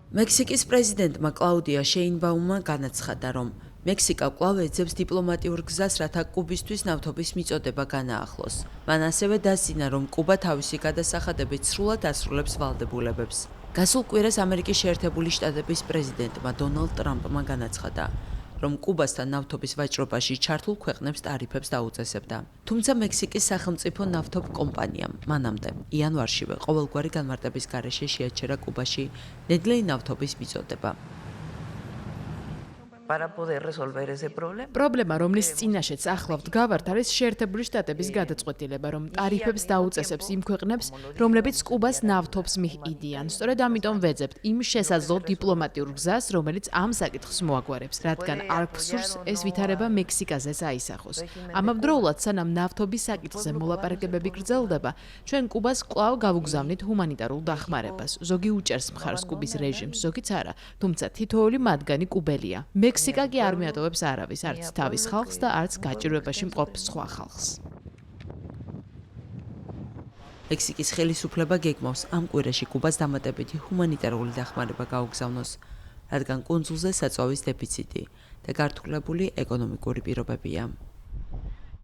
მექსიკის პრეზიდენტმა კლაუდია შეინბაუმმა განაცხადა, რომ მექსიკა კვლავ ეძებს დიპლომატიურ გზას, რათა კუბისთვის ნავთობის მიწოდება განაახლოს. მან ასევე დასძინა, რომ კუბა თავისი გადასახადებით სრულად ასრულებს ვალდებულებებს. გასულ კვირას ამერიკის შეერთებული შტატების პრეზიდენტმა დონალდ ტრამპმა განაცხადა, რომ კუბასთან ნავთობის ვაჭრობაში ჩართულ ქვეყნებს ტარიფებს დაუწესებდა. თუმცა მექსიკის სახელმწიფო ნავთობ კომპანიამ მანამდე იანვარშივე ყოველგვარი განმარტების გარეშე შეაჩერა კუბაში ნედლეი ნავთობის მიწოდება. პრობლემა, რომლის წინაშეც ახლავთ გავართ, არის შეერთებული შტატების გადაწყვეტილება, რომ ტარიფებს დაუწესებს იმ ქვეყნებს, რომლებიც კუბას ნავთობს მიჰყიდიან. სწორედ ამიტომ ვეძებთ იმ შესაძლო დიპლომატიურ გზას, რომელიც ამ საკითხს მოაგვარებს, რადგან არ გვსურს ეს ვითარება მექსიკაზეც აისახოს. ამავდროულად, სანამ ნავთობის საკითხზე მოლაპარაკებები გრძელდება, ჩვენ კუბას კვლავ გავუგზავნით ჰუმანიტარულ დახმარებას. ზოგი უჭერს მხარს კუბის რეჟიმს, ზოგიც არა, თუმცა თითოეული მათგანი კუბელია. მექსიკა კი არ მიატოვებს არავის, არც თავის ხალხს და არც გაჭირვებაში მყოფ სხვა ხალხს. მექსიკის ხელისუფლება გეგმავს ამ კვირაში კუბას დამატებითი ჰუმანიტარული დახმარება გაუგზავნოს, რადგან კუნძულზე საწვავის დეფიციტი და გართულებული ეკონომიკური პირობებია.